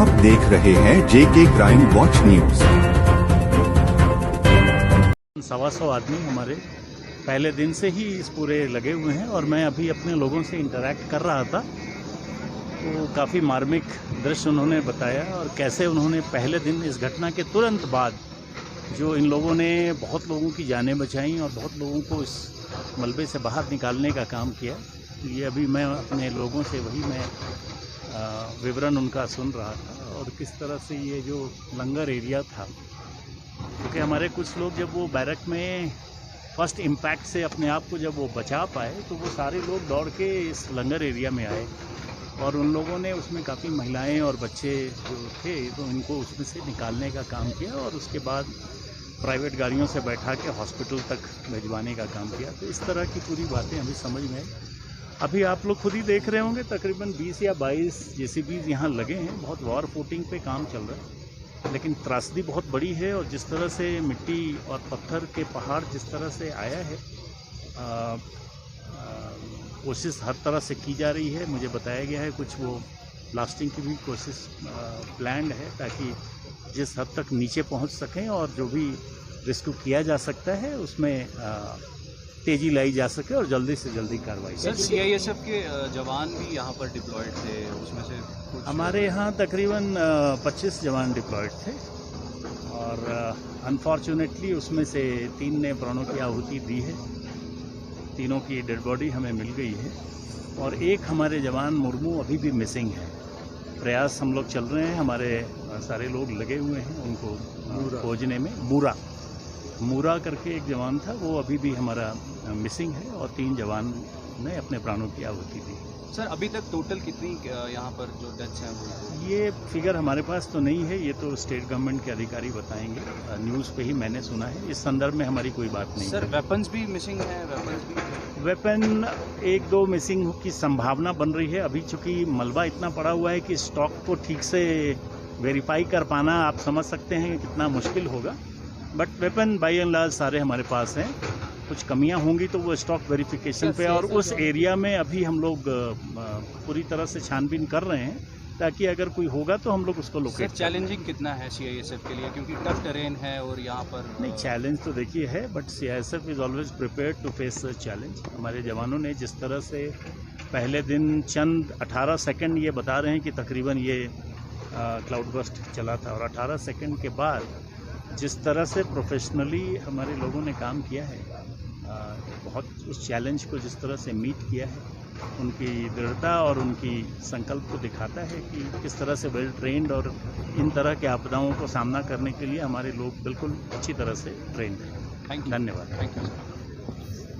आप देख रहे हैं जेके क्राइम वॉच न्यूज। 125 आदमी हमारे पहले दिन से ही इस पूरे लगे हुए हैं और मैं अभी अपने लोगों से इंटरैक्ट कर रहा था तो काफ़ी मार्मिक दृश्य उन्होंने बताया और कैसे उन्होंने पहले दिन इस घटना के तुरंत बाद जो इन लोगों ने बहुत लोगों की जानें बचाई और बहुत लोगों को इस मलबे से बाहर निकालने का काम किया। ये अभी मैं अपने लोगों से वही मैं विवरण उनका सुन रहा था और किस तरह से ये जो लंगर एरिया था, क्योंकि हमारे कुछ लोग जब वो बैरक में फर्स्ट इम्पैक्ट से अपने आप को जब वो बचा पाए तो वो सारे लोग दौड़ के इस लंगर एरिया में आए और उन लोगों ने उसमें काफ़ी महिलाएं और बच्चे जो थे तो इनको उसमें से निकालने का काम किया और उसके बाद प्राइवेट गाड़ियों से बैठा के हॉस्पिटल तक भिजवाने का काम किया। तो इस तरह की पूरी बातें अभी समझ में आई। अभी आप लोग खुद ही देख रहे होंगे तकरीबन 20 या 22 जेसीबीज यहाँ लगे हैं। बहुत वॉर फुटिंग पे काम चल रहा है, लेकिन त्रासदी बहुत बड़ी है और जिस तरह से मिट्टी और पत्थर के पहाड़ जिस तरह से आया है, कोशिश हर तरह से की जा रही है। मुझे बताया गया है कुछ वो ब्लास्टिंग की भी कोशिश प्लान्ड है ताकि जिस हद तक नीचे पहुंच सकें और जो भी रेस्क्यू किया जा सकता है उसमें तेजी लाई जा सके और जल्दी से जल्दी कार्रवाई। सर, सीआईएसएफ के जवान भी यहाँ पर डिप्लॉयड थे, उसमें से कुछ हमारे यहाँ तकरीबन 25 जवान डिप्लॉयड थे और अनफॉर्चुनेटली उसमें से 3 ने प्राणों की आहुति दी है। तीनों की डेड बॉडी हमें मिल गई है और एक हमारे जवान मुर्मू अभी भी मिसिंग है। प्रयास हम लोग चल रहे हैं, हमारे सारे लोग लगे हुए हैं उनको खोजने में। मूरा करके एक जवान था, वो अभी भी हमारा मिसिंग है और 3 जवान ने अपने प्राणों की आहुति दी। सर, अभी तक टोटल कितनी यहाँ पर जो डेथ्स हैं वो? ये फिगर हमारे पास तो नहीं है, ये तो स्टेट गवर्नमेंट के अधिकारी बताएंगे। न्यूज़ पे ही मैंने सुना है, इस संदर्भ में हमारी कोई बात नहीं। सर, वेपन्स भी मिसिंग है? वेपन 1-2 मिसिंग की संभावना बन रही है। अभी चूँकि मलबा इतना पड़ा हुआ है कि स्टॉक को ठीक से वेरीफाई कर पाना आप समझ सकते हैं कितना मुश्किल होगा, but weapon bye and large सारे हमारे पास हैं। कुछ कमियां होंगी तो वो स्टॉक वेरिफिकेशन पे और उस एरिया में अभी हम लोग पूरी तरह से छानबीन कर रहे हैं ताकि अगर कोई होगा तो हम लोग उसको लोकेट। चैलेंजिंग कितना है सीआईएसएफ के लिए, क्योंकि टफ टेरेन है और यहाँ पर नहीं, चैलेंज तो देखिए है, but CISF is always prepared to face challenge. हमारे जवानों ने जिस तरह से पहले दिन चंद 18 सेकेंड ये बता रहे हैं कि तकरीबन ये क्लाउड बर्स्ट चला था और 18 सेकेंड के बाद जिस तरह से प्रोफेशनली हमारे लोगों ने काम किया है, बहुत उस चैलेंज को जिस तरह से मीट किया है, उनकी दृढ़ता और उनकी संकल्प को दिखाता है कि किस तरह से वेल ट्रेंड और इन तरह के आपदाओं को सामना करने के लिए हमारे लोग बिल्कुल अच्छी तरह से ट्रेंड हैं। Thank you. धन्यवाद। Thank you.